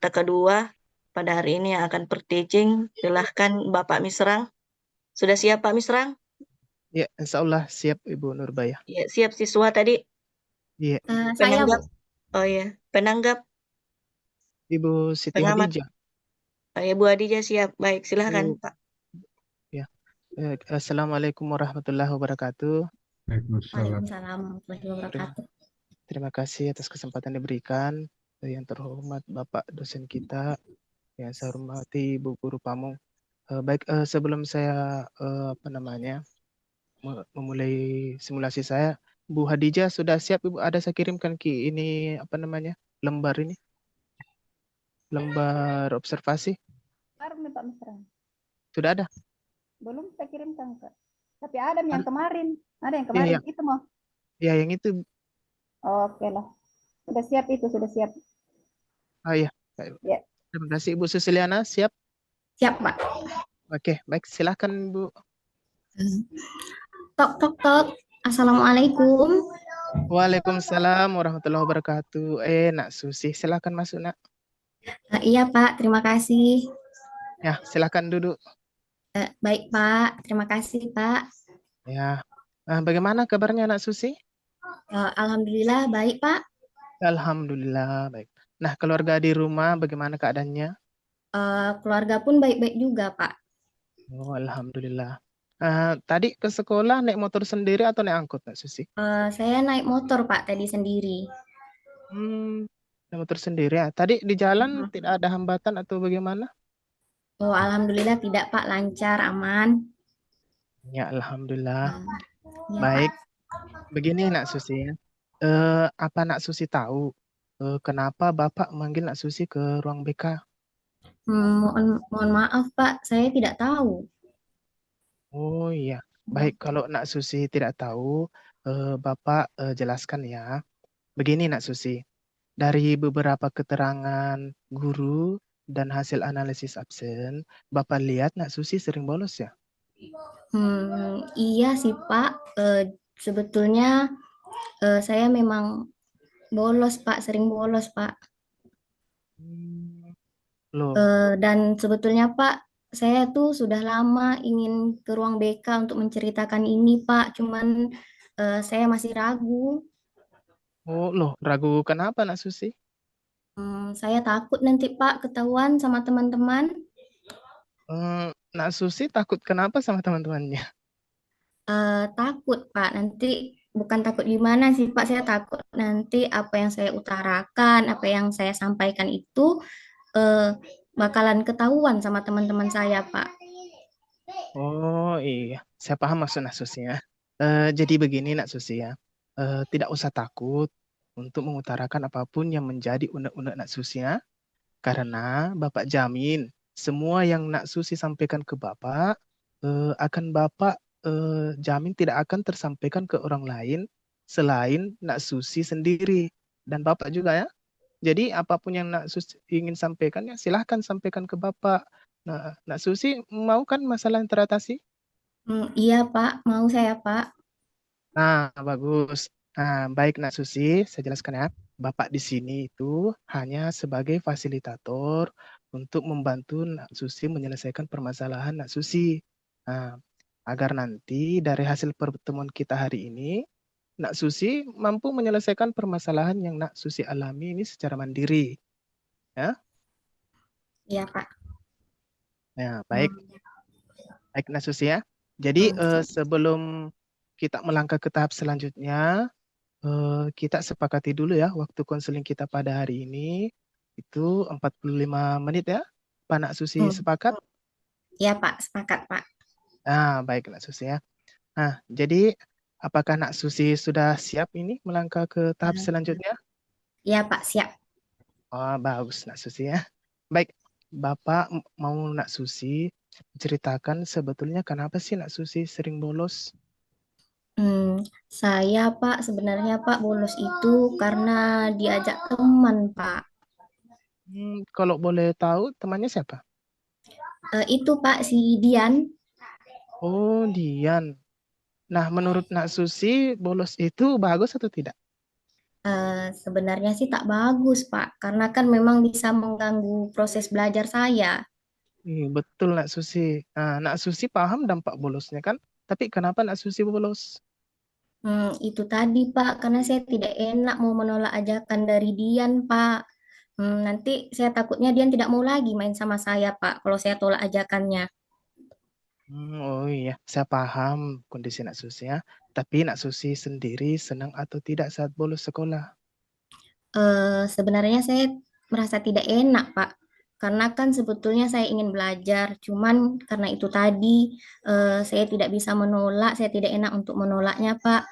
kita kedua pada hari ini yang akan per-teaching. Silahkan Bapak Misrang. Sudah siap Pak Misrang? Ya, insya Allah siap Ibu Nurbaya. Ya, siap siswa tadi. Iya, Saya, Bu. Penanggap. Oh ya, penanggap, Ibu Siti pengamat. Hadijah. Oh ya, Bu Adijah siap. Baik, silahkan Bu, Pak. ya. Assalamualaikum warahmatullahi wabarakatuh. Waalaikumsalam. Waalaikumsalam warahmatullahi wabarakatuh. Terima kasih atas kesempatan yang diberikan. Yang terhormat Bapak dosen kita, yang saya hormati Ibu Guru Pamung. Baik, sebelum saya memulai simulasi saya, Bu Hadijah sudah siap Ibu? Ada saya kirimkan ini lembar ini, lembar observasi. Kemarin Pak Mesra. Sudah ada? Belum saya kirimkan Kak. Tapi ada yang Ada. kemarin. Ada yang kemarin Iya. itu mau. Ya, yang itu. Oke lah. Sudah siap itu, sudah siap. Oh iya. Ya. Terima kasih Ibu Susiliana, siap? Siap, Pak. Oke, baik, silahkan Bu. Tok, tok, tok. Assalamualaikum. Waalaikumsalam warahmatullahi wabarakatuh. Nak Susi, silahkan masuk Nak. Iya, Pak. Terima kasih. Ya, silahkan duduk. Baik, Pak. Terima kasih, Pak. Ya, bagaimana kabarnya Nak Susi? Alhamdulillah baik, Pak. Alhamdulillah baik. Nah, keluarga di rumah bagaimana keadaannya? Keluarga pun baik-baik juga, Pak. Oh, alhamdulillah. Tadi ke sekolah naik motor sendiri atau naik angkot Nak Susi? Saya naik motor, Pak, tadi sendiri. Naik motor sendiri ya. Tadi di jalan tidak ada hambatan atau bagaimana? Oh, alhamdulillah tidak, Pak. Lancar, aman. Ya, alhamdulillah. Ya, Baik. Pak. Begini Nak Susi, apa Nak Susi tahu kenapa Bapak manggil Nak Susi ke ruang BK? Mohon maaf, Pak. Saya tidak tahu. Oh iya, baik kalau Nak Susi tidak tahu, Bapak jelaskan ya. Begini Nak Susi, dari beberapa keterangan guru dan hasil analisis absen, Bapak lihat Nak Susi sering bolos ya? Iya sih, Pak. Sebetulnya saya memang bolos, Pak. Sering bolos, Pak. Loh, Dan sebetulnya, Pak, saya tuh sudah lama ingin ke ruang BK untuk menceritakan ini, Pak. Cuman saya masih ragu. loh, ragu kenapa Nak Susi? Saya takut nanti, Pak, ketahuan sama teman-teman. Nak Susi takut kenapa sama teman-temannya? Takut, Pak. Nanti bukan takut gimana sih, Pak. Saya takut nanti apa yang saya utarakan, apa yang saya sampaikan itu eh, bakalan ketahuan sama teman-teman saya, Pak. Oh iya, saya paham maksud Nak Susi ya. Jadi begini Nak Susi ya, tidak usah takut untuk mengutarakan apapun yang menjadi unek-unek Nak Susi ya. Karena Bapak jamin semua yang Nak Susi sampaikan ke Bapak, akan Bapak jamin tidak akan tersampaikan ke orang lain selain Nak Susi sendiri. Dan Bapak juga ya. Jadi apapun yang Nak Susi ingin sampaikan ya silahkan sampaikan ke Bapak. Nah, Nak Susi mau kan masalah yang teratasi? Iya, Pak. Mau saya, Pak. Nah, bagus. Nah, baik Nak Susi, saya jelaskan ya. Bapak di sini itu hanya sebagai fasilitator untuk membantu Nak Susi menyelesaikan permasalahan Nak Susi. Nah, agar nanti dari hasil pertemuan kita hari ini, Nak Susi mampu menyelesaikan permasalahan yang Nak Susi alami ini secara mandiri. Ya, Iya, Pak. nah, baik. Baik Nak Susi ya. Jadi sebelum kita melangkah ke tahap selanjutnya, kita sepakati dulu ya waktu konseling kita pada hari ini itu 45 menit ya. Pak Nak Susi sepakat? Iya, Pak. Sepakat, Pak. Nah, baik Nak Susi ya. Nah, jadi apakah Nak Susi sudah siap ini melangkah ke tahap selanjutnya? Iya, Pak. Siap. Oh, bagus Nak Susi ya. Baik, Bapak mau Nak Susi ceritakan sebetulnya kenapa sih Nak Susi sering bolos? Saya, Pak, sebenarnya Pak bolos itu karena diajak teman, Pak. Kalau boleh tahu temannya siapa? Itu Pak si Dian. Oh, Dian. Nah, menurut Nak Susi, bolos itu bagus atau tidak? Sebenarnya sih tak bagus, Pak, karena kan memang bisa mengganggu proses belajar saya. Betul Nak Susi. Nah, Nak Susi paham dampak bolosnya kan? Tapi kenapa Nak Susi bolos? Itu tadi, Pak, karena saya tidak enak mau menolak ajakan dari Dian, Pak. Nanti saya takutnya Dian tidak mau lagi main sama saya, Pak, kalau saya tolak ajakannya. Oh iya, saya paham kondisi Nak Susi ya. Tapi Nak Susi sendiri senang atau tidak saat bolos sekolah? Sebenarnya saya merasa tidak enak, Pak. Karena kan sebetulnya saya ingin belajar, cuman karena itu tadi saya tidak bisa menolak, saya tidak enak untuk menolaknya, Pak.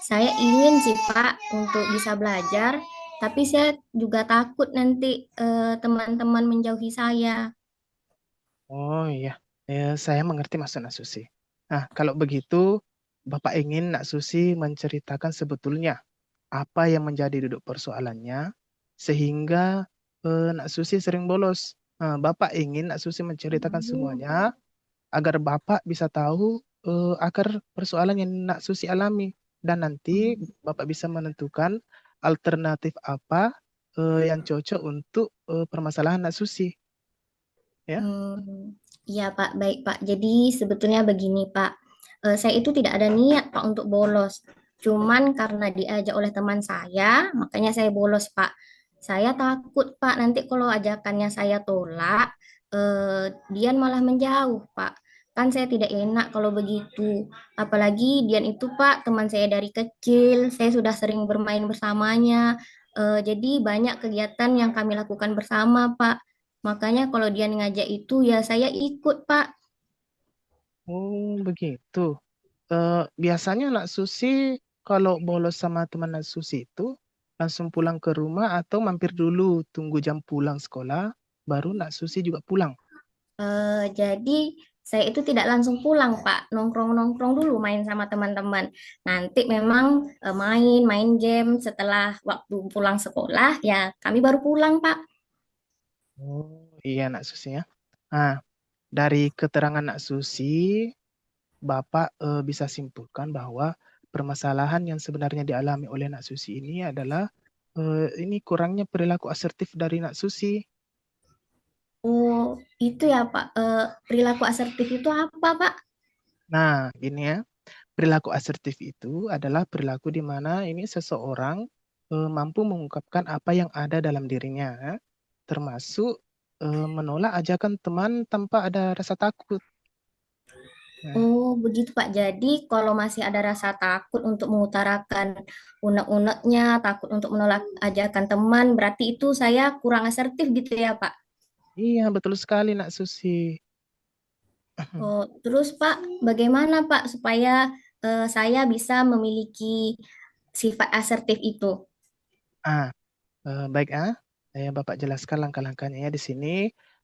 Saya ingin sih, Pak, untuk bisa belajar, tapi saya juga takut nanti teman-teman menjauhi saya. Oh iya, saya mengerti maksud Nak Susi. Nah, kalau begitu, Bapak ingin Nak Susi menceritakan sebetulnya apa yang menjadi duduk persoalannya, sehingga Nak Susi sering bolos. Nah, Bapak ingin Nak Susi menceritakan semuanya, agar Bapak bisa tahu akar persoalan yang Nak Susi alami. Dan nanti Bapak bisa menentukan alternatif apa yang cocok untuk permasalahan Nak Susi. Ya. Iya Pak, baik Pak. Jadi sebetulnya begini Pak, saya itu tidak ada niat Pak untuk bolos. Cuman karena diajak oleh teman saya, makanya saya bolos Pak. Saya takut Pak, nanti kalau ajakannya saya tolak, Dian malah menjauh Pak. Kan saya tidak enak kalau begitu. Apalagi Dian itu Pak, teman saya dari kecil, saya sudah sering bermain bersamanya. Jadi banyak kegiatan yang kami lakukan bersama Pak. Makanya kalau dia ngajak itu ya saya ikut, Pak. Oh, begitu. Biasanya Nak Susi kalau bolos sama teman Nak Susi itu langsung pulang ke rumah atau mampir dulu tunggu jam pulang sekolah, baru Nak Susi juga pulang. Jadi saya itu tidak langsung pulang, Pak. Nongkrong-nongkrong dulu main sama teman-teman. Nanti memang main game setelah waktu pulang sekolah, ya kami baru pulang, Pak. Oh, iya Nak Susi ya. Nah, dari keterangan Nak Susi, Bapak bisa simpulkan bahwa permasalahan yang sebenarnya dialami oleh Nak Susi ini adalah ini kurangnya perilaku asertif dari Nak Susi. Oh, itu ya, Pak. Perilaku asertif itu apa, Pak? Nah, ini ya. Perilaku asertif itu adalah perilaku di mana ini seseorang mampu mengungkapkan apa yang ada dalam dirinya, termasuk menolak ajakan teman tanpa ada rasa takut. Nah, Oh, begitu Pak. Jadi kalau masih ada rasa takut untuk mengutarakan unek-uneknya, takut untuk menolak ajakan teman, berarti itu saya kurang asertif gitu ya, Pak. iya betul sekali Nak Susi. Oh, terus Pak, bagaimana Pak supaya saya bisa memiliki sifat asertif itu? Ah, baik saya Bapak jelaskan langkah-langkahnya ya di sini.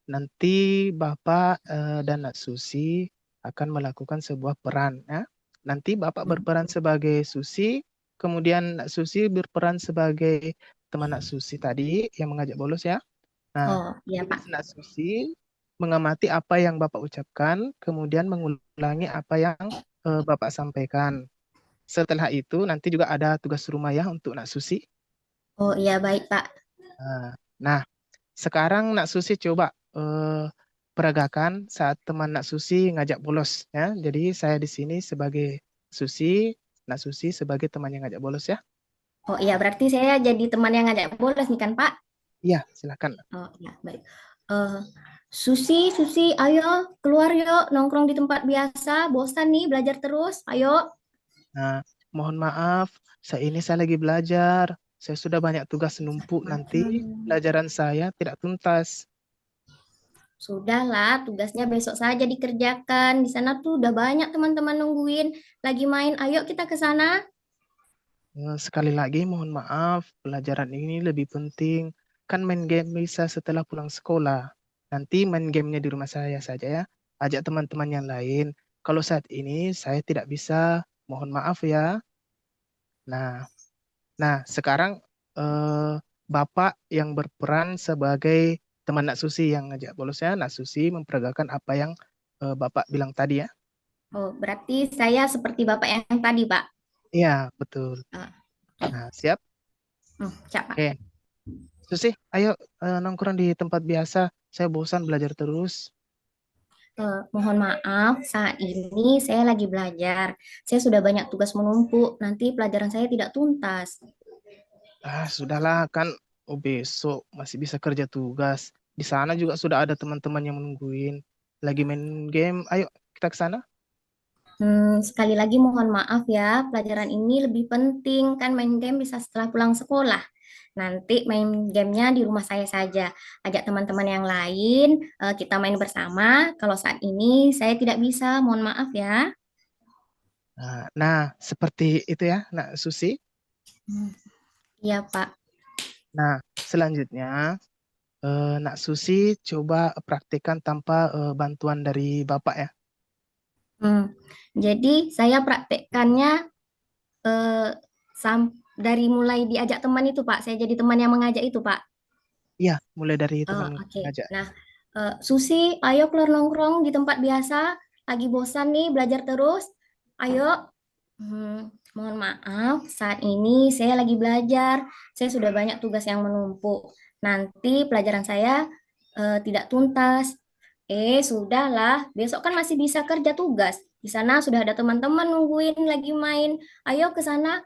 Nanti Bapak dan Nak Susi akan melakukan sebuah peran ya. Nanti Bapak berperan sebagai Susi, kemudian Nak Susi berperan sebagai teman Nak Susi tadi yang mengajak bolos ya. Nah, Oh, iya Pak. tugas Nak Susi mengamati apa yang Bapak ucapkan, kemudian mengulangi apa yang Bapak sampaikan. Setelah itu nanti juga ada tugas rumah ya untuk Nak Susi. Oh, iya baik Pak. Nah, sekarang Nak Susi coba peragakan saat teman Nak Susi ngajak bolos ya. Jadi saya di sini sebagai Susi, Nak Susi sebagai teman yang ngajak bolos ya. Oh, iya berarti saya jadi teman yang ngajak bolos nih kan Pak? Iya, silakan. Oh, iya baik. Eh, Susi, ayo keluar yuk, nongkrong di tempat biasa. Bosan nih belajar terus. Ayo. Nah, mohon maaf, saya lagi belajar. Saya sudah banyak tugas numpuk nanti pelajaran saya tidak tuntas. Sudahlah, tugasnya besok saja dikerjakan. Di sana tuh udah banyak teman-teman nungguin. Lagi main, ayo kita ke sana. Sekali lagi mohon maaf, pelajaran ini lebih penting. Kan main game bisa setelah pulang sekolah. Nanti main gamenya di rumah saya saja ya. Ajak teman-teman yang lain. Kalau saat ini saya tidak bisa, mohon maaf ya. Nah, sekarang eh, Bapak yang berperan sebagai teman Nak Susi yang ngajak bolosnya, Nak Susi memperagakan apa yang Bapak bilang tadi ya. Oh, berarti saya seperti Bapak yang tadi, Pak. Iya, betul. Ah, Nah, siap? Cak, Pak. Oke, Susi, ayo nongkrong di tempat biasa. Saya bosan belajar terus. Mohon maaf, saat ini saya lagi belajar. Saya sudah banyak tugas menumpuk, nanti pelajaran saya tidak tuntas. Sudahlah kan. Oh, besok masih bisa kerja tugas. Di sana juga sudah ada teman-teman yang menungguin. Lagi main game. Ayo kita ke sana. Sekali lagi mohon maaf ya, pelajaran ini lebih penting, kan main game bisa setelah pulang sekolah. Nanti main gamenya di rumah saya saja. Ajak teman-teman yang lain, kita main bersama. Kalau saat ini saya tidak bisa, mohon maaf ya. Nah, seperti itu ya, Nak Susi. Hmm, Iya, Pak. Nah, selanjutnya Nak Susi coba praktikkan tanpa bantuan dari Bapak ya. Jadi saya praktekkannya eh, dari mulai diajak teman itu, Pak. Saya jadi teman yang mengajak itu, Pak. Iya, mulai dari teman Oke. aja. Nah, Susi, ayo keluar nongkrong di tempat biasa. Lagi bosan nih belajar terus. Ayo. Mohon maaf, saat ini saya lagi belajar. Saya sudah banyak tugas yang menumpuk. Nanti pelajaran saya tidak tuntas. Sudahlah. Besok kan masih bisa kerja tugas. Di sana sudah ada teman-teman nungguin lagi main. Ayo ke sana.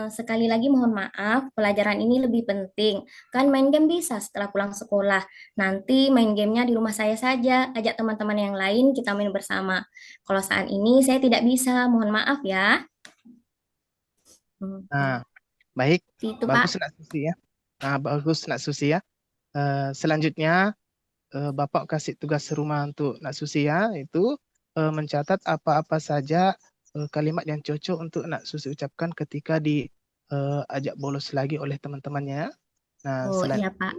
Sekali lagi mohon maaf, pelajaran ini lebih penting. Kan main game bisa setelah pulang sekolah. Nanti main gamenya di rumah saya saja, ajak teman-teman yang lain kita main bersama. Kalau saat ini saya tidak bisa, mohon maaf ya. Nah, baik. Itu Bagus Pak. Nak Susi ya. Nah, bagus Nak Susi ya. Selanjutnya Bapak kasih tugas rumah untuk Nak Susi ya, itu mencatat apa-apa saja kalimat yang cocok untuk Nak Susi ucapkan ketika diajak bolos lagi oleh teman-temannya. Nah, Oh iya Pak.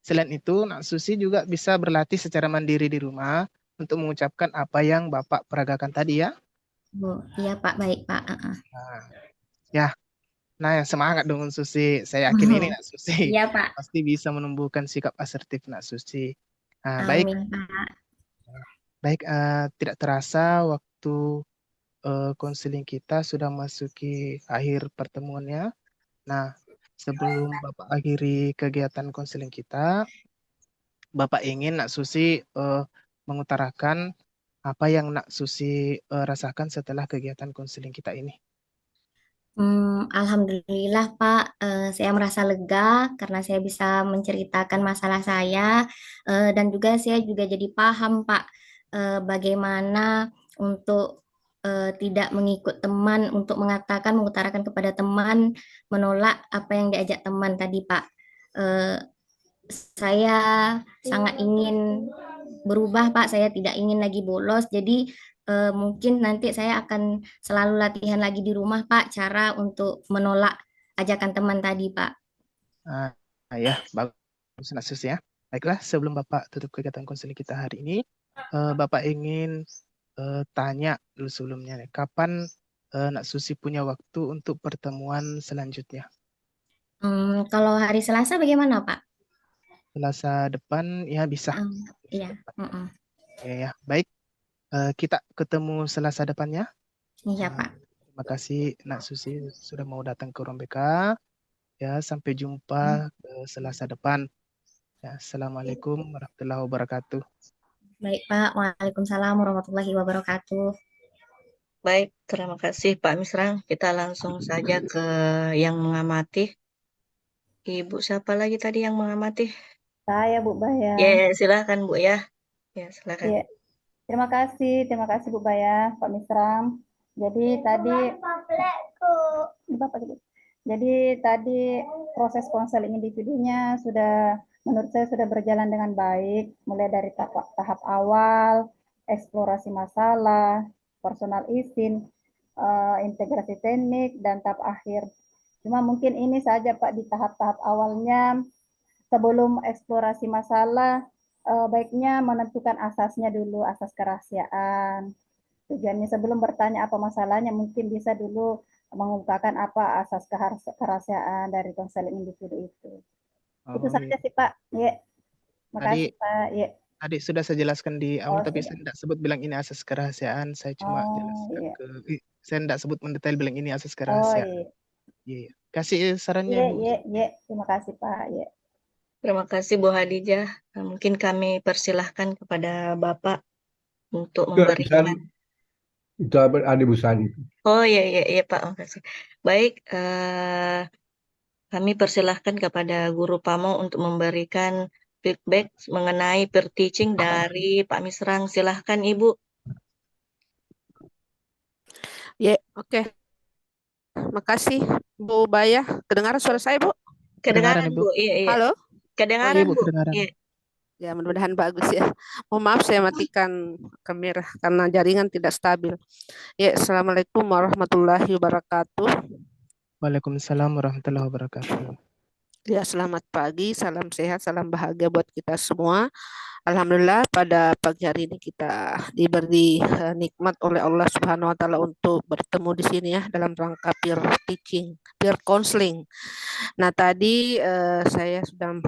selain itu Nak Susi juga bisa berlatih secara mandiri di rumah untuk mengucapkan apa yang Bapak peragakan tadi ya. Oh iya Pak, baik Pak. Nah, ya, nah semangat dong Susi. Saya yakin ini Nak Susi Iya Pak. pasti bisa menumbuhkan sikap asertif Nak Susi. Nah, baik. Amin Pak. Baik, tidak terasa waktu konseling kita sudah masuki akhir pertemuannya. Nah, sebelum Bapak akhiri kegiatan konseling kita, Bapak ingin Nak Susi mengutarakan apa yang Nak Susi rasakan setelah kegiatan konseling kita ini. Alhamdulillah Pak, saya merasa lega karena saya bisa menceritakan masalah saya dan juga saya juga jadi paham Pak bagaimana untuk tidak mengikut teman untuk mengutarakan kepada teman menolak apa yang diajak teman tadi Pak. Eh, saya sangat ingin berubah Pak, saya tidak ingin lagi bolos. Jadi mungkin nanti saya akan selalu latihan lagi di rumah Pak, cara untuk menolak ajakan teman tadi Pak. Ya, bagus Nak Susi ya. Baiklah, sebelum Bapak tutup kegiatan konseling kita hari ini, Bapak ingin tanya dulu sebelumnya nih, kapan Nak Susi punya waktu untuk pertemuan selanjutnya? Kalau hari Selasa bagaimana Pak? Selasa depan ya bisa. Iya. Ya, baik. Kita ketemu Selasa depannya. Iya Pak. Terima kasih Nak Susi sudah mau datang ke Ruang BK. Ya, sampai jumpa Selasa depan. Ya, Assalamualaikum warahmatullahi wabarakatuh. Baik Pak, Waalaikumsalam warahmatullahi wabarakatuh. Baik, terima kasih Pak Misrang. Kita langsung saja ke yang mengamati. Ibu siapa lagi tadi yang mengamati? Saya Bu Baya. Ya, silakan Bu ya. Ya, silakan. Iya. Terima kasih Bu Baya, Pak Misram. Jadi tadi Bapak gitu. Jadi tadi proses konseling individunya menurut saya sudah berjalan dengan baik, mulai dari tahap awal, eksplorasi masalah, personal izin, integrasi teknik, dan tahap akhir. Cuma mungkin ini saja Pak di tahap-tahap awalnya, sebelum eksplorasi masalah, baiknya menentukan asasnya dulu, asas kerahasiaan. Tujuannya sebelum bertanya apa masalahnya, mungkin bisa dulu mengungkapkan apa asas kerahasiaan dari konseling individu itu. Itu saja sih Pak. Ya, makasih Pak. Ya. Tadi sudah saya jelaskan di awal, tapi sudah. saya tidak sebut bilang ini asas kerahasiaan. Saya cuma jelaskan iya. saya tidak sebut mendetail bilang ini asas kerahasiaan. Iya. Iya. kasih sarannya Iya, Ibu. iya, iya. Terima kasih Pak. Iya. Terima kasih Bu Hadijah. Nah, mungkin kami persilahkan kepada Bapak untuk Itu Bu Sani, memberikan. itu ada Bu Sani. Oh iya iya iya Pak, makasih. Baik, kami persilahkan kepada Guru Pamo untuk memberikan feedback mengenai peer teaching dari Pak Misrang. Silahkan Ibu. Ya, oke. Makasih, Bu Baya. Kedengaran suara saya, Bu? Kedengaran Kedengaran Ibu. Bu, iya iya. Halo? Oh Iya Kedengaran iya, Bu, Bu. kedengaran. Iya. ya mudah-mudahan bagus ya. Mohon maaf saya matikan kamera karena jaringan tidak stabil. Ya, Assalamualaikum warahmatullahi wabarakatuh. Waalaikumsalam warahmatullahi wabarakatuh. Ya, selamat pagi, salam sehat, salam bahagia buat kita semua. Alhamdulillah pada pagi hari ini kita diberi nikmat oleh Allah Subhanahu wa taala untuk bertemu di sini ya dalam rangka peer teaching, peer counseling. Nah, tadi saya sudah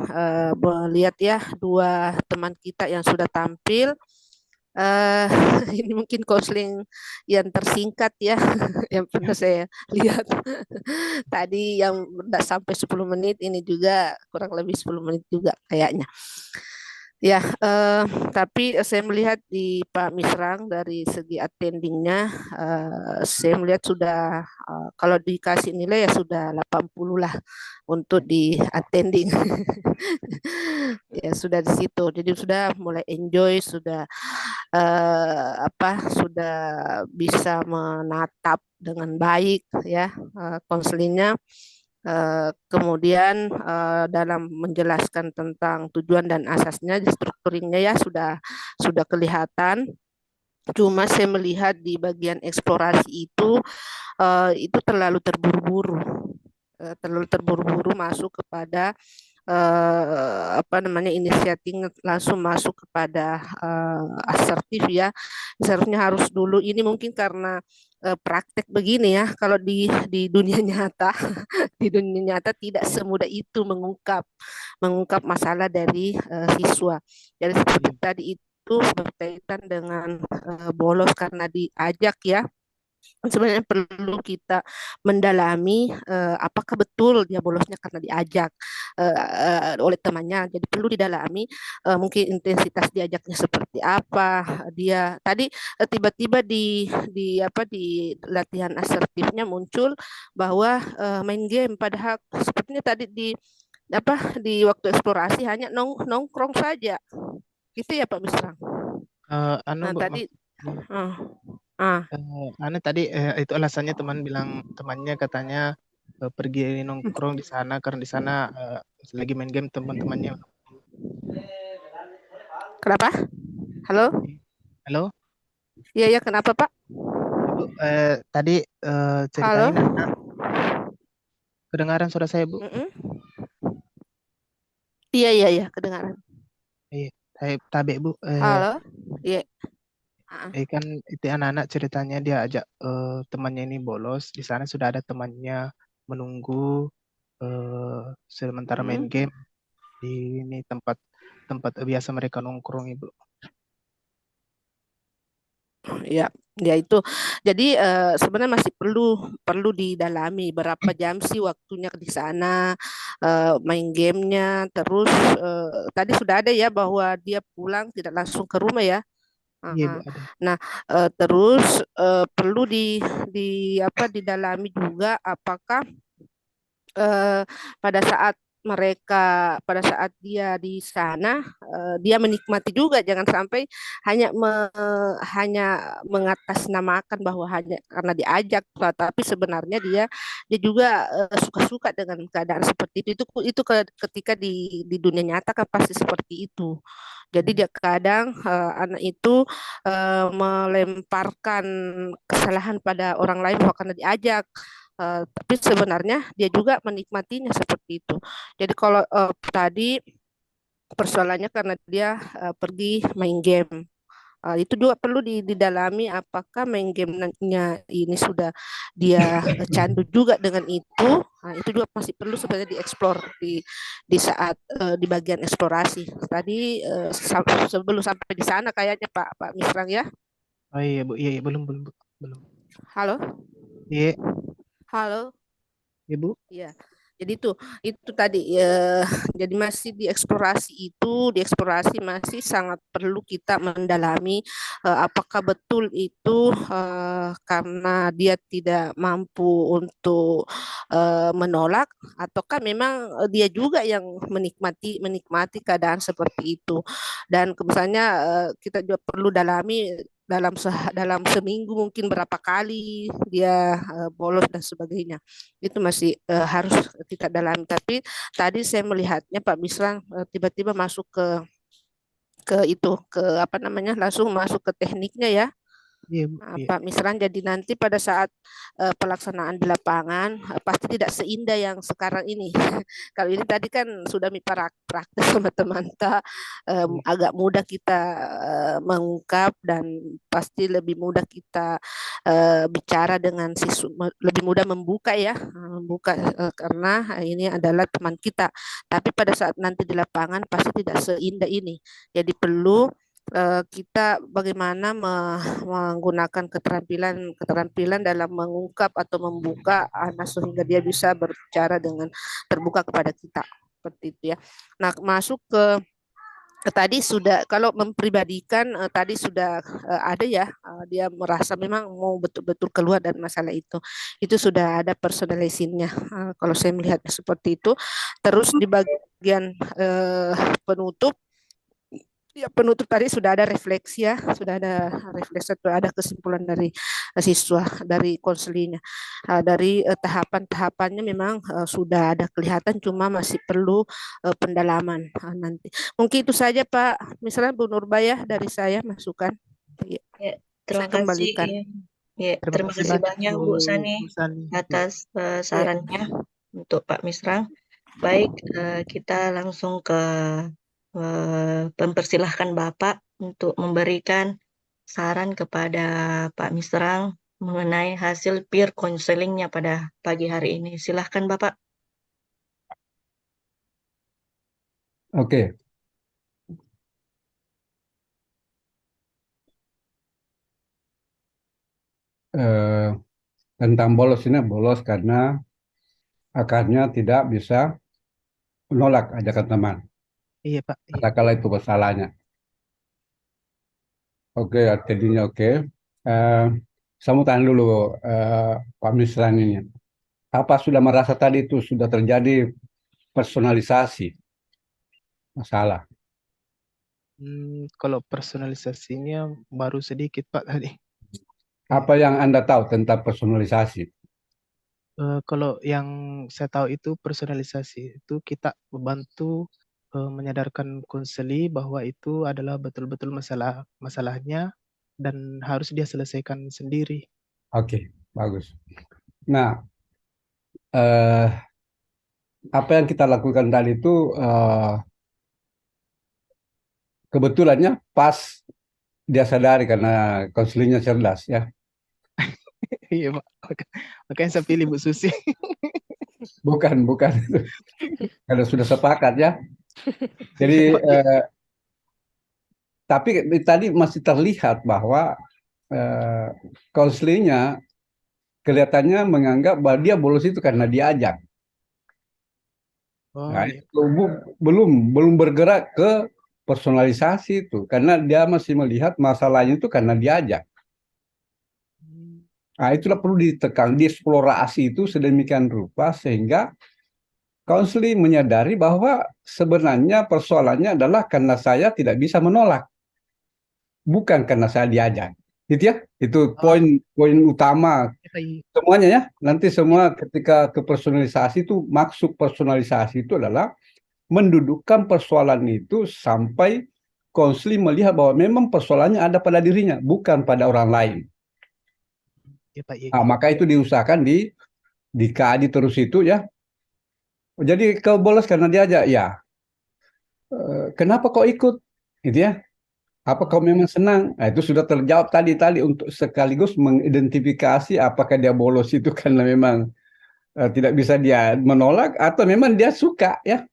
melihat ya dua teman kita yang sudah tampil. eh ini mungkin counseling yang tersingkat ya yang pernah saya lihat tadi yang tidak sampai 10 menit, ini juga kurang lebih 10 menit juga kayaknya. Ya, tapi saya melihat di Pak Misrang dari segi attendingnya, saya melihat sudah kalau dikasih nilai ya sudah 80 lah untuk di attending. Ya sudah di situ. Jadi sudah mulai enjoy, sudah sudah bisa menatap dengan baik ya konselingnya. Kemudian dalam menjelaskan tentang tujuan dan asasnya, di strukturingnya ya sudah kelihatan. Cuma saya melihat di bagian eksplorasi itu terlalu terburu-buru masuk kepada inisiatif langsung masuk kepada asertif ya. Seharusnya harus dulu, ini mungkin karena praktek begini ya. Kalau di dunia nyata di dunia nyata tidak semudah itu mengungkap masalah dari siswa. Jadi seperti tadi itu berkaitan dengan bolos karena diajak ya. Sebenarnya perlu kita mendalami apakah betul dia bolosnya karena diajak oleh temannya. Jadi perlu didalami mungkin intensitas diajaknya seperti apa. Dia tadi tiba-tiba di latihan asertifnya muncul bahwa main game, padahal sepertinya tadi di waktu eksplorasi hanya nongkrong saja. Gitu ya Pak Misrang. Anu Nah, Bu, tadi maksudnya, ah anu tadi itu alasannya temannya katanya pergi nongkrong di sana karena di sana lagi main game teman-temannya. kenapa? Halo? Halo, Iya ya, kenapa Pak? Ibu, tadi Halo? ceritain anak kedengaran suara saya Bu. Mm-mm. Iya, kedengaran. Iya, saya tabe Bu. Halo? Iya. Ah, Kan itu anak-anak ceritanya dia ajak temannya ini bolos. Di sana sudah ada temannya menunggu sementara main mm-mm. game di ini tempat biasa mereka nongkrong Ibu. Ya, ya itu. Jadi sebenarnya masih perlu didalami berapa jam sih waktunya di sana main gamenya. Terus tadi sudah ada ya bahwa dia pulang tidak langsung ke rumah ya. Iya Bu Ah, ada. Nah, terus perlu didalami juga apakah eh, pada saat pada saat dia di sana dia menikmati juga, jangan sampai hanya mengatasnamakan bahwa hanya karena diajak, tapi sebenarnya dia juga suka-suka dengan keadaan seperti itu ketika di dunia nyata kan pasti seperti itu. Jadi dia kadang anak itu melemparkan kesalahan pada orang lain bahwa karena diajak. Tapi sebenarnya dia juga menikmatinya seperti itu. Jadi kalau tadi persoalannya karena dia pergi main game. Itu juga perlu didalami apakah main gamenya ini sudah dia candu juga dengan itu. Nah, itu juga masih perlu sebenarnya dieksplor di saat di bagian eksplorasi. Tadi sebelum sampai di sana kayaknya Pak Misrang ya. Oh iya Bu, iya belum Bu. Belum. Halo? Iya, Halo? Ibu. Iya. Jadi itu tadi jadi masih dieksplorasi masih sangat perlu kita mendalami apakah betul itu karena dia tidak mampu untuk menolak ataukah memang dia juga yang menikmati keadaan seperti itu. Dan misalnya kita juga perlu dalami dalam seminggu mungkin berapa kali dia bolos dan sebagainya. Itu masih harus kita dalami. Tapi tadi saya melihatnya Pak Misran tiba-tiba masuk ke apa namanya, langsung masuk ke tekniknya ya. Iya, Bu. Iya. Pak Misran, jadi nanti pada saat pelaksanaan di lapangan pasti tidak seindah yang sekarang ini. Kalau ini tadi kan sudah praktis sama teman Iya. agak mudah kita mengungkap dan pasti lebih mudah kita bicara dengan siswa, lebih mudah membuka ya, membuka karena ini adalah teman kita. Tapi pada saat nanti di lapangan pasti tidak seindah ini. Jadi perlu kita bagaimana menggunakan keterampilan dalam mengungkap atau membuka anak sehingga dia bisa berbicara dengan terbuka kepada kita seperti itu ya. Nah, masuk ke tadi sudah kalau mempribadikan tadi sudah ada ya dia merasa memang mau betul-betul keluar dari masalah itu sudah ada personalisingnya kalau saya melihatnya seperti itu. Terus di bagian penutup, ya, penutup tadi sudah ada refleksi ya, sudah ada refleksi, sudah ada kesimpulan dari siswa, dari konselingnya. Dari tahapan-tahapannya memang sudah ada kelihatan, cuma masih perlu pendalaman nanti. Mungkin itu saja Pak, misalnya Bu Nurbaya dari saya masukan. Ya, Ya, saya terima kasih. kembalikan. Ya, ya, Terima terima kasih kasih banyak banyak Bu Bu Sani Sani. Ya. atas Ya. sarannya untuk Pak Misrang. Baik, kita langsung ke mempersilahkan Bapak untuk memberikan saran kepada Pak Misrang mengenai hasil peer counselingnya pada pagi hari ini. Silahkan Bapak. Oke. Eh, tentang bolos ini bolos karena akarnya tidak bisa menolak ajakan teman. Iya, Pak. Iya. Katakanlah itu masalahnya. Oke, artinya oke. Eh, saya mau tanya dulu Pak Misran ini. Apa sudah merasa tadi itu sudah terjadi personalisasi masalah? Kalau personalisasinya baru sedikit, Pak, tadi. Apa yang Anda tahu tentang personalisasi? Kalau yang saya tahu itu personalisasi itu kita membantu menyadarkan konseli bahwa itu adalah betul-betul masalahnya dan harus dia selesaikan sendiri. Oke, bagus. Nah, eh, apa yang kita lakukan tadi itu kebetulannya pas dia sadari karena konselingnya cerdas ya. Iya, Pak. Makanya saya pilih Bu Susi. Bukan. Karena sudah sepakat ya. Jadi, Iya, Pak. tapi tadi masih terlihat bahwa eh, konselingnya kelihatannya menganggap bahwa dia bolos itu karena diajak. Oh, Nah, iya. itu belum bergerak ke personalisasi itu karena dia masih melihat masalahnya itu karena diajak. Nah, itulah perlu ditekan, dieksplorasi itu sedemikian rupa sehingga konseling menyadari bahwa sebenarnya persoalannya adalah karena saya tidak bisa menolak, bukan karena saya diajak. Gitu ya, itu Oh, poin utama iya. semuanya ya. Nanti semua ketika ke personalisasi itu, maksud personalisasi itu adalah mendudukkan persoalan itu sampai konseling melihat bahwa memang persoalannya ada pada dirinya, bukan pada orang lain. Iya, Pak. Iya. Nah, maka itu diusahakan dikaji terus itu ya. Jadi kau bolos karena diajak ya. Kenapa kau ikut? Gitu ya. Apa kau memang senang? Nah, itu sudah terjawab tadi untuk sekaligus mengidentifikasi apakah dia bolos itu karena memang tidak bisa dia menolak atau memang dia suka ya.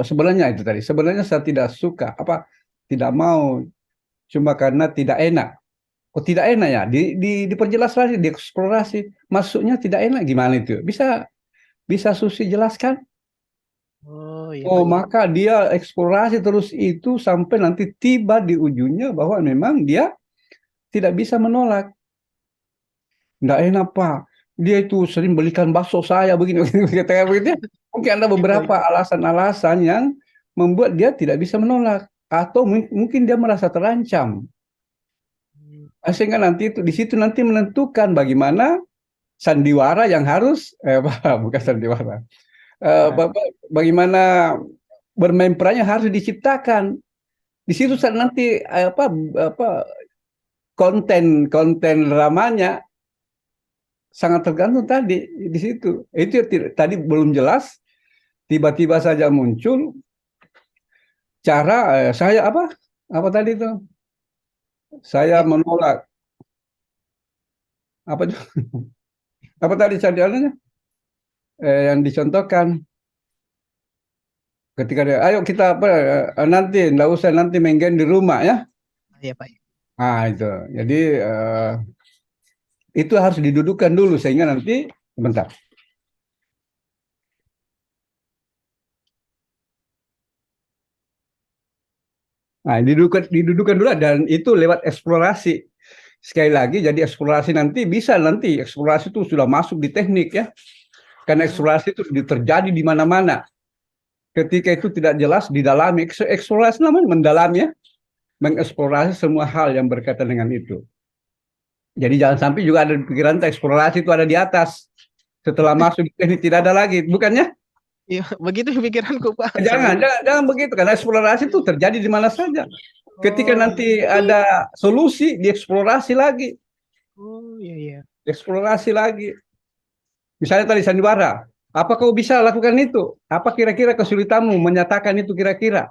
Sebenarnya itu tadi. Sebenarnya saya tidak suka, tidak mau, cuma karena tidak enak. kok tidak enak ya? Diperjelas lagi, dieksplorasi. Maksudnya tidak enak gimana itu? Bisa Susi jelaskan? Oh iya Oh, Pak. Iya. maka dia eksplorasi terus itu sampai nanti tiba di ujungnya bahwa memang dia tidak bisa menolak. Nggak enak Pak, dia itu sering belikan bakso saya begini, kata begitu. Mungkin ada beberapa alasan-alasan yang membuat dia tidak bisa menolak, atau mungkin dia merasa terancam. Sehingga nanti itu di situ nanti menentukan bagaimana sandiwara yang harus, bukan sandiwara, bagaimana bermain perannya harus diciptakan. Di situ nanti konten dramanya sangat tergantung tadi di situ. Itu tadi belum jelas, tiba-tiba saja muncul cara saya apa tadi itu? Saya menolak apa itu? Apa tadi caranya? Yang dicontohkan ketika dia, ayo kita nanti enggak usah nanti main game di rumah ya. Iya Pak. Itu. Jadi itu harus didudukkan dulu sehingga nanti sebentar. Nah, didudukkan dulu dan itu lewat eksplorasi. Sekali lagi, jadi eksplorasi nanti eksplorasi itu sudah masuk di teknik ya. Karena eksplorasi itu terjadi di mana-mana. Ketika itu tidak jelas didalami, eksplorasi namanya mendalami ya. Mengeksplorasi semua hal yang berkaitan dengan itu. Jadi jangan sampai juga ada pikiran eksplorasi itu ada di atas. Setelah masuk di teknik tidak ada lagi, bukannya? Iya, begitu pikiranku Pak. Jangan begitu, karena eksplorasi itu terjadi di mana saja. Ketika nanti ada solusi, dieksplorasi lagi. Oh iya. Eksplorasi lagi. Misalnya tadi sandiwara, apa kau bisa lakukan itu? Apa kira-kira kesulitanmu menyatakan itu kira-kira?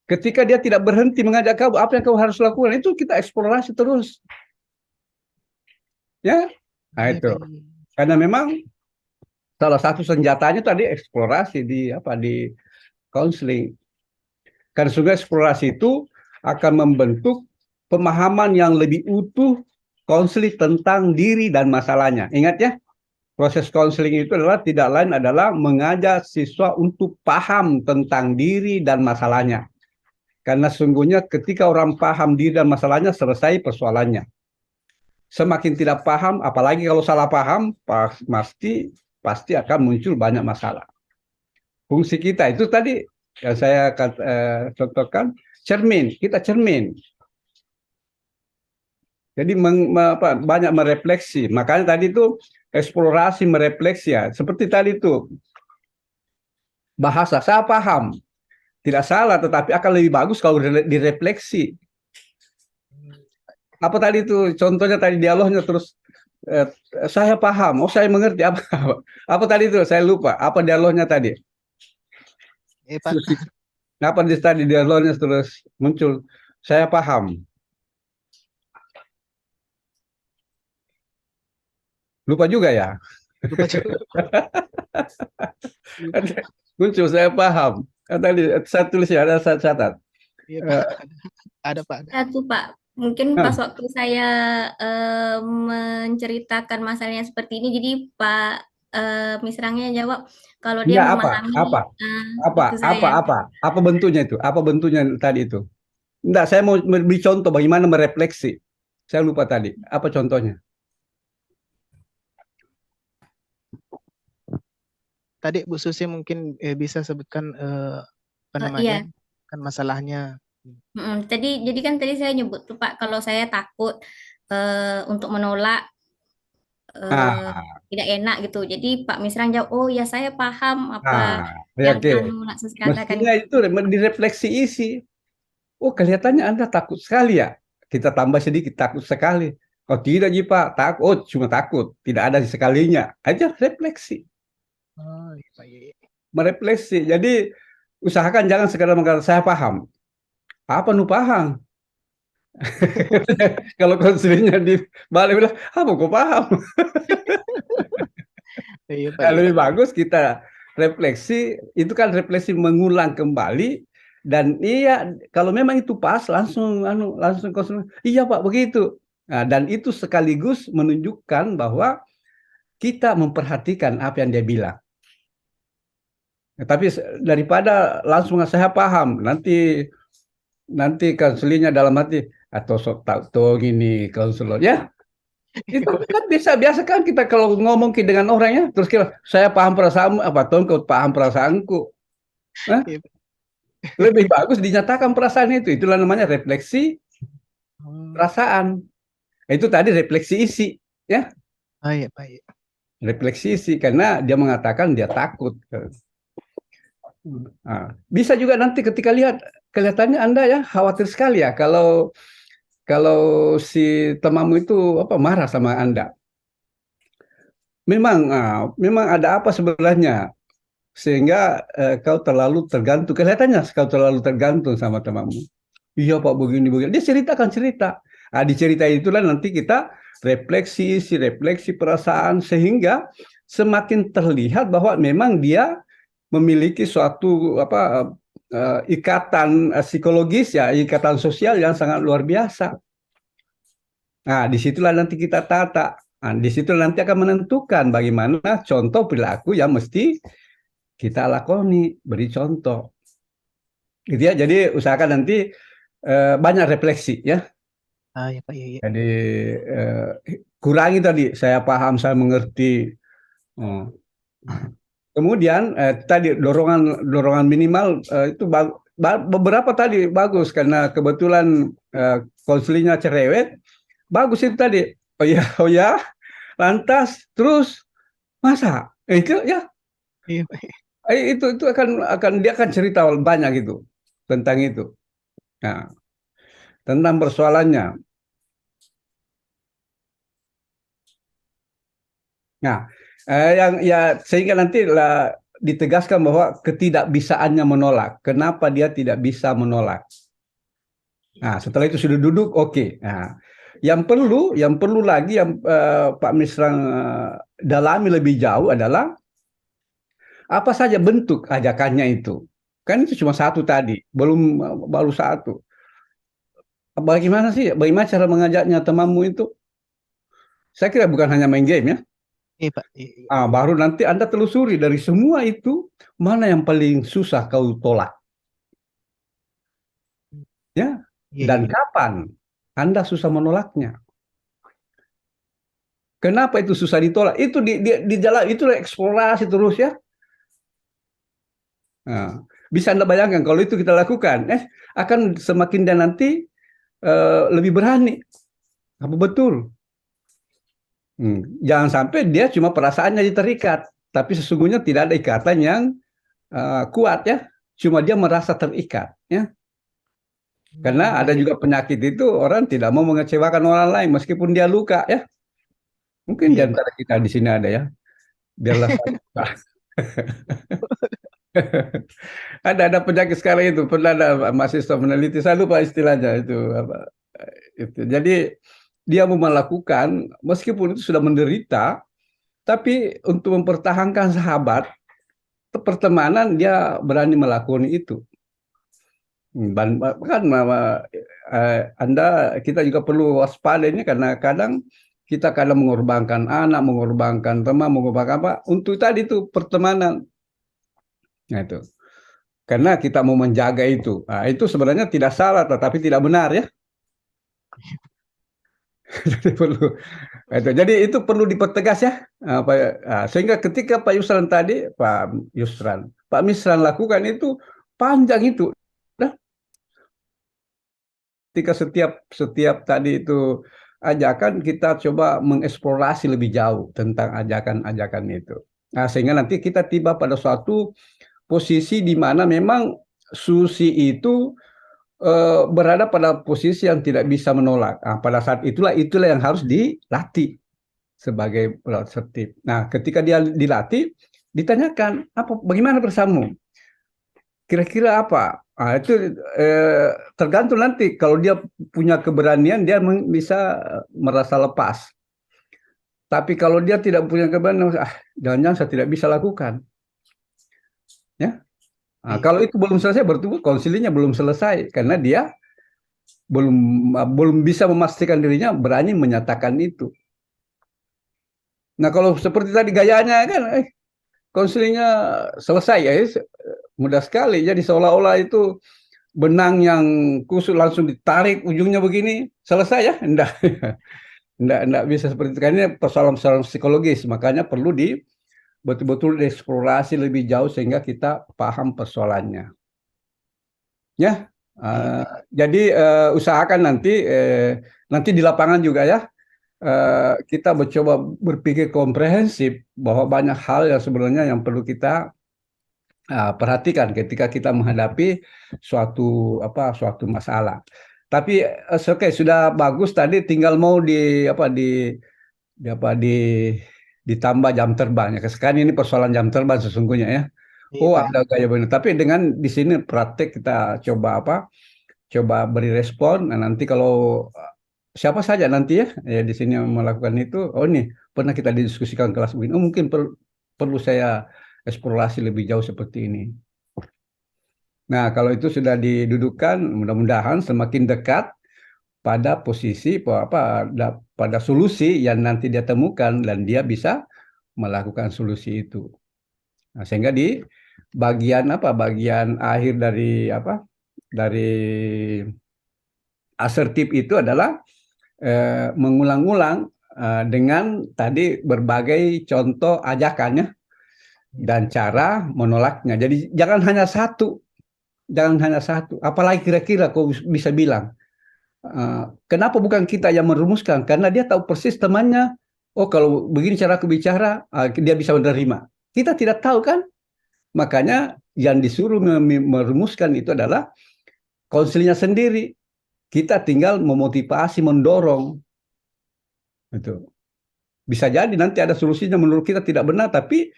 Ketika dia tidak berhenti mengajak kau, apa yang kau harus lakukan? Itu kita eksplorasi terus. Ya, nah itu. Karena memang salah satu senjatanya tadi eksplorasi di konseling. Karena sungguh eksplorasi itu akan membentuk pemahaman yang lebih utuh konseling tentang diri dan masalahnya. Ingat ya, proses konseling itu tidak lain adalah mengajak siswa untuk paham tentang diri dan masalahnya. Karena sungguhnya ketika orang paham diri dan masalahnya, selesai persoalannya. Semakin tidak paham, apalagi kalau salah paham, pasti akan muncul banyak masalah. Fungsi kita itu tadi yang saya contohkan, kita cermin. Jadi banyak merefleksi. Makanya tadi itu eksplorasi merefleksi ya. Seperti tadi itu bahasa saya paham, tidak salah, tetapi akan lebih bagus kalau direfleksi. Apa tadi itu contohnya tadi dialognya terus saya paham, saya mengerti apa tadi itu saya lupa apa dialognya tadi. Apa tadi dialognya terus muncul saya paham. Lupa juga ya. Lupa juga. Muncul saya paham. Tadi saya tulis ya, ada saya catat. Iya Pak. Ada Pak. Satu Pak, mungkin pas waktu saya menceritakan masalahnya seperti ini, jadi Pak Misrangnya jawab kalau dia memahami apa bentuknya itu? Apa bentuknya tadi itu? Enggak, saya mau beri contoh bagaimana merefleksi. Saya lupa tadi. Apa contohnya? Tadi Bu Susi mungkin bisa sebutkan apa namanya? Kan masalahnya. Jadi kan tadi saya nyebut tuh Pak, kalau saya takut untuk menolak tidak enak gitu. Jadi Pak Misrang jawab, oh ya saya paham apa yang Nak Susi katakan. Mestinya itu direfleksi isi. Oh kelihatannya Anda takut sekali ya. Kita tambah sedikit, takut sekali. Oh tidak Pak, takut. Oh cuma takut, tidak ada sekalinya. Aja refleksi. Oh iya. Merefleksi. Jadi usahakan jangan sekadar mengatakan saya paham. Apa nu paham? Kalau konselingnya di balik bilang, apa kok paham? Lebih bagus kita refleksi, itu kan refleksi mengulang kembali, dan iya kalau memang itu pas langsung konseling, iya Pak begitu. Nah, dan itu sekaligus menunjukkan bahwa kita memperhatikan apa yang dia bilang. Tapi daripada langsung saya paham, nanti konselingnya dalam hati atau sok tahu gini konselor ya. Itu kan biasa kan kita kalau ngomong dengan orang ya, terus kira saya paham perasaanmu, apa tuh kau paham perasaanku. Hah? Lebih bagus dinyatakan perasaan itu. Itulah namanya refleksi perasaan. Itu tadi refleksi isi, ya. Baik. Refleksi isi karena dia mengatakan dia takut. Nah, bisa juga nanti ketika kelihatannya Anda ya khawatir sekali ya kalau si temanmu itu marah sama Anda. Memang ada apa sebenarnya sehingga kau terlalu tergantung, kelihatannya kau terlalu tergantung sama temanmu. Iya Pak, begini. Dia cerita. Nah, di cerita itulah nanti kita refleksi perasaan sehingga semakin terlihat bahwa memang dia memiliki suatu ikatan psikologis ya, ikatan sosial yang sangat luar biasa. Nah, disitulah nanti kita tata. Nah, disitulah nanti akan menentukan bagaimana contoh perilaku yang mesti kita lakoni, beri contoh. Gitu ya. Jadi usahakan nanti banyak refleksi ya. Ya Pak. Iya. Jadi kurangi tadi saya paham, saya mengerti. Kemudian tadi dorongan minimal itu beberapa tadi bagus karena kebetulan konselingnya cerewet. Bagus itu tadi. Oh ya. Lantas terus masa itu ya. Iya. Itu dia akan cerita banyak gitu tentang itu. Nah, tentang persoalannya. Nah, sehingga nanti ditegaskan bahwa ketidakbisaannya menolak. Kenapa dia tidak bisa menolak? Nah, setelah itu sudah duduk, oke. Nah, yang perlu lagi yang Pak Misrang dalami lebih jauh adalah apa saja bentuk ajakannya itu. Kan itu cuma satu tadi, baru satu. Bagaimana cara mengajaknya temanmu itu? Saya kira bukan hanya main game ya. Iya Pak. Baru nanti Anda telusuri dari semua itu mana yang paling susah kau tolak. Ya. Dan kapan Anda susah menolaknya? Kenapa itu susah ditolak? Itu di jalan itu eksplorasi terus ya. Nah, bisa Anda bayangkan kalau itu kita lakukan, akan semakin dia nanti lebih berani. Apa betul? Jangan sampai dia cuma perasaannya terikat, tapi sesungguhnya tidak ada ikatan yang kuat ya. Cuma dia merasa terikat ya. Karena ada juga penyakit itu orang tidak mau mengecewakan orang lain meskipun dia luka ya. Mungkin di antara kita di sini ada ya. Biarlah ada penyakit sekarang itu, pernah ada mahasiswa meneliti, saya lupa istilahnya itu apa. Itu. Jadi dia mau melakukan meskipun itu sudah menderita, tapi untuk mempertahankan sahabat, pertemanan dia berani melakukan itu. Kan kita juga perlu waspada ini karena kadang mengorbankan anak, mengorbankan teman, mengorbankan apa untuk tadi itu pertemanan. Nah itu. Karena kita mau menjaga itu. Nah, itu sebenarnya tidak salah tetapi tidak benar ya. Jadi itu perlu dipertegas ya. Sehingga ketika Pak Misran lakukan itu panjang itu. Ketika setiap tadi itu ajakan kita coba mengeksplorasi lebih jauh tentang ajakan-ajakan itu. Nah, sehingga nanti kita tiba pada suatu posisi di mana memang Susi itu berada pada posisi yang tidak bisa menolak. Nah, pada saat itulah yang harus dilatih sebagai pelatih. Nah, ketika dia dilatih, ditanyakan bagaimana perasaanmu? Kira-kira apa? Itu tergantung nanti kalau dia punya keberanian dia bisa merasa lepas. Tapi kalau dia tidak punya keberanian, jangan-jangan saya tidak bisa lakukan. Ya. Kalau itu belum selesai, berarti konselingnya belum selesai karena dia belum bisa memastikan dirinya berani menyatakan itu. Nah, kalau seperti tadi gayanya kan, konselingnya selesai ya, mudah sekali. Jadi seolah-olah itu benang yang kusut langsung ditarik ujungnya begini, selesai ya? Enggak. Enggak bisa seperti itu. Karena ini persoalan-persoalan psikologis, makanya perlu betul-betul dieksplorasi lebih jauh sehingga kita paham persoalannya. Ya, jadi usahakan nanti di lapangan juga ya, kita mencoba berpikir komprehensif bahwa banyak hal yang sebenarnya yang perlu kita perhatikan ketika kita menghadapi suatu masalah. Tapi oke, sudah bagus tadi, tinggal mau ditambah jam terbangnya. Sekarang ini persoalan jam terbang sesungguhnya ya. Iya, Oh, Pak. ada gaya benar. Tapi dengan di sini praktek kita coba beri respon. Nah, nanti kalau siapa saja nanti ya di sini yang melakukan itu, oh ini pernah kita diskusikan kelas begini. Oh, mungkin perlu saya eksplorasi lebih jauh seperti ini. Nah, kalau itu sudah didudukan, mudah-mudahan semakin dekat pada posisi pada solusi yang nanti dia temukan dan dia bisa melakukan solusi itu. Nah, sehingga di bagian akhir dari asertif itu adalah mengulang-ulang dengan tadi berbagai contoh ajakannya dan cara menolaknya. Jadi jangan hanya satu, apalagi kira-kira kau bisa bilang. Kenapa bukan kita yang merumuskan? Karena dia tahu persis temannya. Oh, kalau begini cara aku bicara, dia bisa menerima. Kita tidak tahu kan? Makanya yang disuruh merumuskan itu adalah konselnya sendiri. Kita tinggal memotivasi, mendorong. Itu bisa jadi nanti ada solusinya menurut kita tidak benar, tapi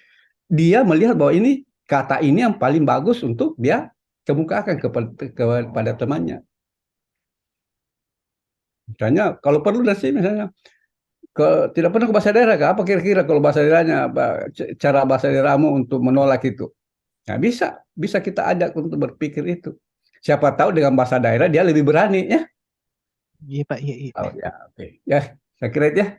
dia melihat bahwa ini kata ini yang paling bagus untuk dia kemukakan kepada temannya. Misalnya kalau perlu misalnya tidak pernah ke bahasa daerah, apa kira-kira kalau bahasa daerahnya, cara bahasa daerahmu untuk menolak itu? Nah, bisa kita ajak untuk berpikir itu. Siapa tahu dengan bahasa daerah dia lebih berani ya. Iya, Pak. Iya, iya. Oh ya, oke. Ya, saya kira itu ya.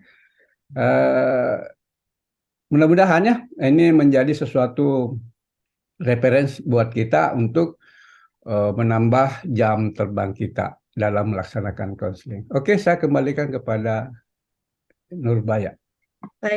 Mudah-mudahan ya ini menjadi sesuatu referensi buat kita untuk menambah jam terbang kita dalam melaksanakan konseling. Oke, saya kembalikan kepada Nurbaya. Baik.